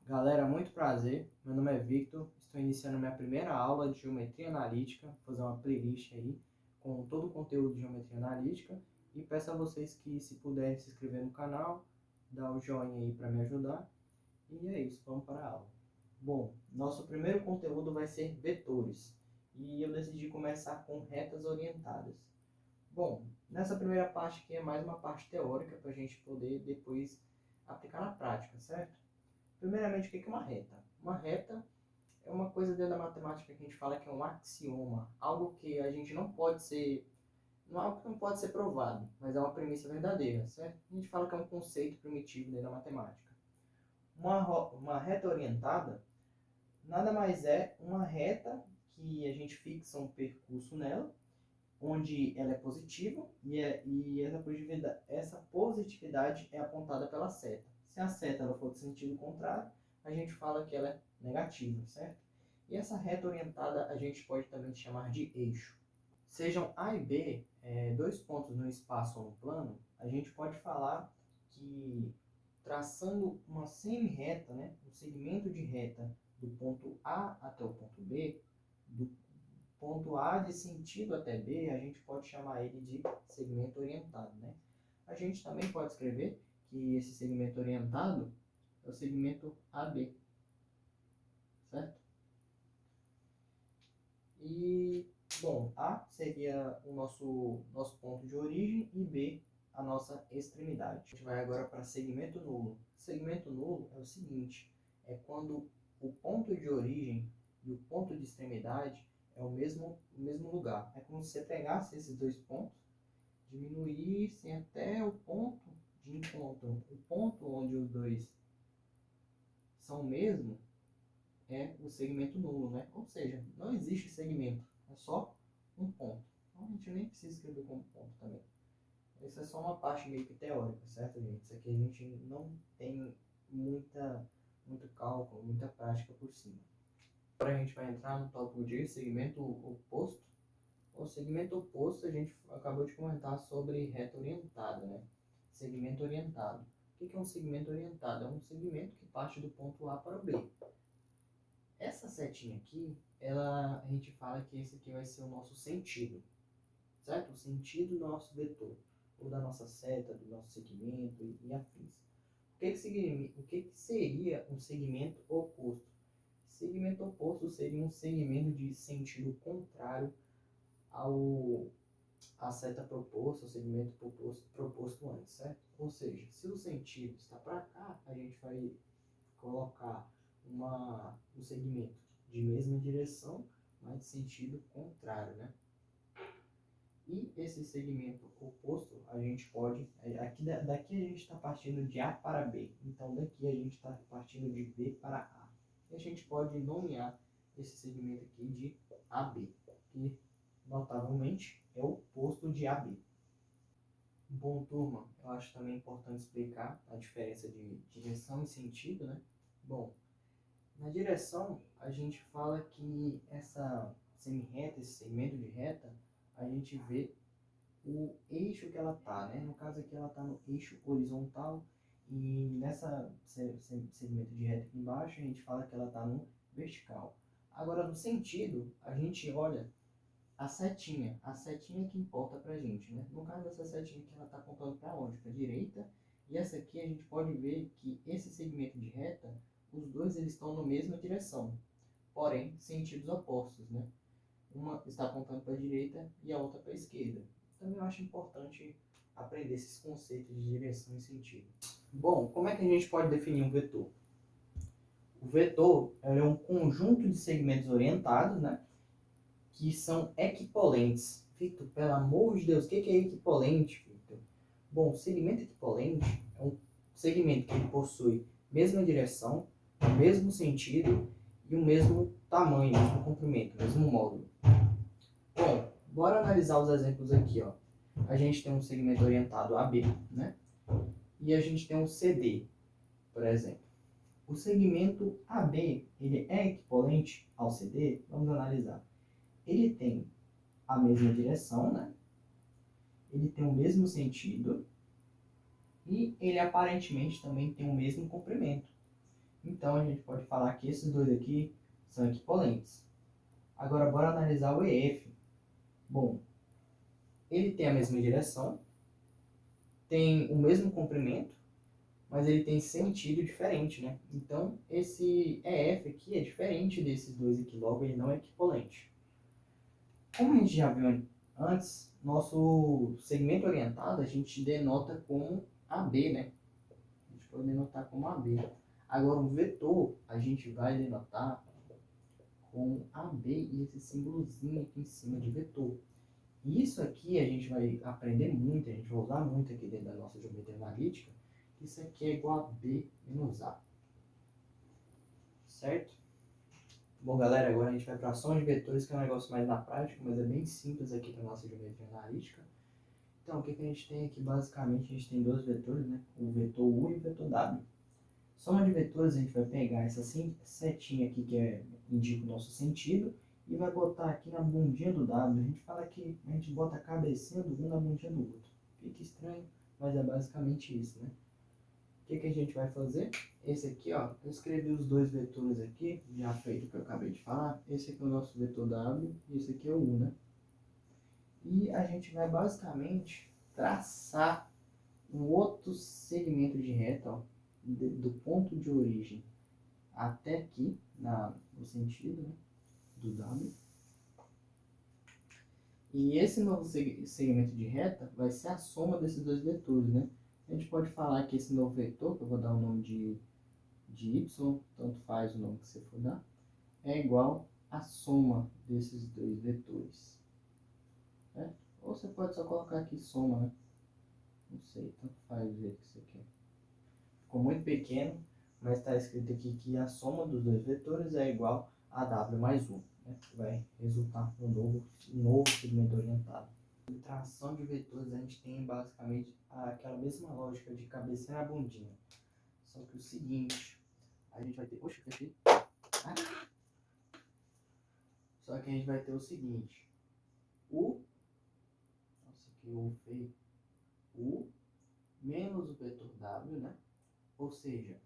Galera, muito prazer. Meu nome é Victor. Estou iniciando minha primeira aula de Geometria Analítica. Vou fazer uma playlist aí com todo o conteúdo de Geometria Analítica. E peço a vocês que, se puderem, se inscrever no canal, dar o joinha aí para me ajudar. E é isso, vamos para a aula. Bom, nosso primeiro conteúdo vai ser vetores. E eu decidi começar com retas orientadas. Bom, nessa primeira parte aqui é mais uma parte teórica para a gente poder depois aplicar na prática, certo? Primeiramente, o que é uma reta? Uma reta é uma coisa dentro da matemática que a gente fala que é um axioma, algo que a gente não pode ser, não é algo que não pode ser provado, mas é uma premissa verdadeira, certo? A gente fala que é um conceito primitivo dentro da matemática. Uma reta orientada nada mais é uma reta que a gente fixa um percurso nela, onde ela é positiva e essa positividade é apontada pela seta. Se a seta ela for de sentido contrário, a gente fala que ela é negativa, certo? E essa reta orientada a gente pode também chamar de eixo. Sejam A e B, dois pontos no espaço ou no plano, a gente pode falar que traçando uma semi-reta, né, um segmento de reta do ponto A até o ponto B, do ponto A de sentido até B, a gente pode chamar ele de segmento orientado, né? A gente também pode escrever que esse segmento orientado é o segmento AB, certo? E, bom, A seria o nosso ponto de origem e B a nossa extremidade. A gente vai agora para segmento nulo. Segmento nulo é o seguinte, é quando o ponto de origem e o ponto de extremidade é o mesmo lugar. É como se você pegasse esses dois pontos, diminuíssem até o ponto de encontro. O ponto onde os dois são o mesmo é o segmento nulo, né? Ou seja, não existe segmento, é só um ponto. Então a gente nem precisa escrever como ponto também. Isso é só uma parte meio que teórica, certo, gente? Isso aqui a gente não tem muito cálculo, muita prática por cima. Agora a gente vai entrar no tópico de segmento oposto. O segmento oposto a gente acabou de comentar sobre reta orientada, né? Segmento orientado. O que é um segmento orientado? É um segmento que parte do ponto A para o B. Essa setinha aqui, a gente fala que esse aqui vai ser o nosso sentido, certo? O sentido do nosso vetor, ou da nossa seta, do nosso segmento e afins. O que seria um segmento oposto? Segmento oposto seria um segmento de sentido contrário à seta proposta, ao segmento proposto antes, certo? Ou seja, se o sentido está para cá, a gente vai colocar um segmento de mesma direção, mas de sentido contrário, né? E esse segmento oposto, a gente pode... daqui a gente está partindo de A para B. Então, daqui a gente está partindo de B para A. E a gente pode nomear esse segmento aqui de AB, que, notavelmente, é o oposto de AB. Bom, turma, eu acho também importante explicar a diferença de direção e sentido, né? Bom, na direção, a gente fala que essa semi-reta, esse segmento de reta, a gente vê o eixo que ela está, né? No caso aqui ela está no eixo horizontal e nessa segmento de reta aqui embaixo a gente fala que ela está no vertical. Agora no sentido, a gente olha a setinha que importa pra gente, né? No caso dessa setinha aqui ela está apontando para onde? Para a direita. E essa aqui a gente pode ver que esse segmento de reta, os dois eles estão na mesma direção, porém sentidos opostos, né? Uma está apontando para a direita e a outra para a esquerda. Também eu acho importante aprender esses conceitos de direção e sentido. Bom, como é que a gente pode definir um vetor? O vetor é um conjunto de segmentos orientados, né, que são equipolentes. Victor, pelo amor de Deus, o que é equipolente, Victor? Bom, segmento equipolente é um segmento que possui mesma direção, o mesmo sentido e o mesmo tamanho, o mesmo comprimento, o mesmo módulo. Bom, bora analisar os exemplos aqui, ó. A gente tem um segmento orientado AB, né? E a gente tem um CD, por exemplo. O segmento AB, ele é equivalente ao CD? Vamos analisar. Ele tem a mesma direção, né? Ele tem o mesmo sentido e ele aparentemente também tem o mesmo comprimento. Então, a gente pode falar que esses dois aqui são equivalentes. Agora, bora analisar o EF. Bom, ele tem a mesma direção, tem o mesmo comprimento, mas ele tem sentido diferente, né? Então, esse EF aqui é diferente desses dois aqui, logo ele não é equivalente. Como a gente já viu antes, nosso segmento orientado a gente denota como AB, né? A gente pode denotar como AB. Agora, o vetor a gente vai denotar com AB e esse símbolozinho aqui em cima de vetor. E isso aqui a gente vai aprender muito, a gente vai usar muito aqui dentro da nossa geometria analítica. Isso aqui é igual a B menos A. Certo? Bom, galera, agora a gente vai para a soma de vetores, que é um negócio mais na prática, mas é bem simples aqui para a nossa geometria analítica. Então, o que a gente tem aqui, basicamente, a gente tem dois vetores, né? O vetor U e o vetor W. Soma de vetores, a gente vai pegar essa setinha aqui, que indica o nosso sentido, e vai botar aqui na bundinha do W. A gente fala que a gente bota a cabecinha do um na bundinha do outro. Fica estranho, mas é basicamente isso, né? O que a gente vai fazer? Esse aqui, ó, eu escrevi os dois vetores aqui, já feito o que eu acabei de falar. Esse aqui é o nosso vetor W e esse aqui é o U, né? E a gente vai basicamente traçar um outro segmento de reta, ó, do ponto de origem até aqui, no sentido, né, do W. E esse novo segmento de reta vai ser a soma desses dois vetores, né? A gente pode falar que esse novo vetor, que eu vou dar o nome de y, tanto faz o nome que você for dar, é igual à soma desses dois vetores. Né? Ou você pode só colocar aqui soma, né? Não sei, tanto faz o jeito que você quer. Ficou muito pequeno, mas está escrito aqui que a soma dos dois vetores é igual a W mais 1, né? Que vai resultar um novo segmento orientado. Em tração de vetores, a gente tem basicamente aquela mesma lógica de cabecinha na bundinha. Só que o seguinte, a gente vai ter... Poxa, fechei. Só que a gente vai ter o seguinte. Nossa, que U feio. U menos o vetor W, né? Ou seja,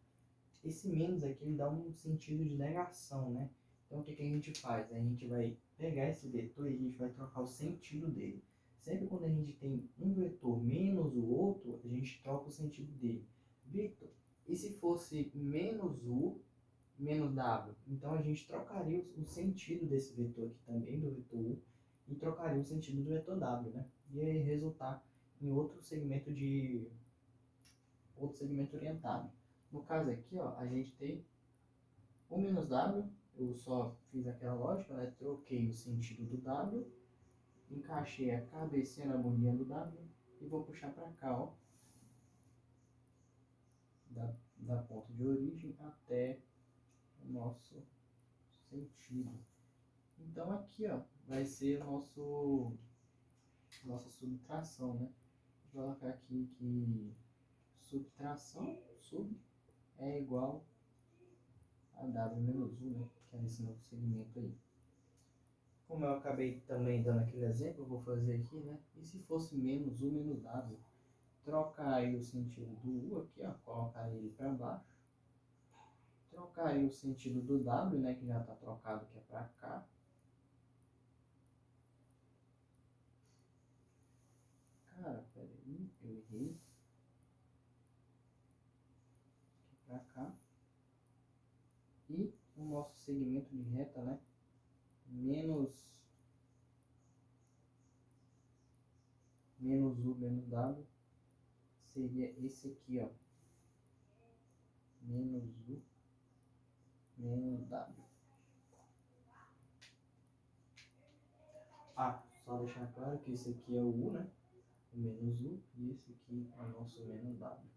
esse menos aqui ele dá um sentido de negação, né? Então o que a gente faz? A gente vai pegar esse vetor e a gente vai trocar o sentido dele. Sempre quando a gente tem um vetor menos o outro, a gente troca o sentido dele. Victor, e se fosse menos U menos W? Então a gente trocaria o sentido desse vetor aqui também, do vetor U, e trocaria o sentido do vetor W, né? E aí resultar em outro segmento orientado. No caso aqui, ó, a gente tem o menos W, eu só fiz aquela lógica, né? Troquei o sentido do W, encaixei a cabecinha na bundinha do W e vou puxar para cá, ó, da ponta de origem até o nosso sentido. Então aqui, ó, vai ser nossa subtração, né? Vou colocar aqui que subtração, é igual a W menos 1, né? Que é esse novo segmento aí. Como eu acabei também dando aquele exemplo, eu vou fazer aqui, né? E se fosse menos U menos W? Trocar aí o sentido do U aqui, ó, colocar ele para baixo. Trocar aí o sentido do W, né? Que já está trocado, que é para cá. Cara, peraí, eu errei. Para cá. E o nosso segmento de reta, né? Menos U menos W seria esse aqui, ó. Menos U menos W. Só deixar claro que esse aqui é o U, né? O menos U, e esse aqui é o nosso menos W.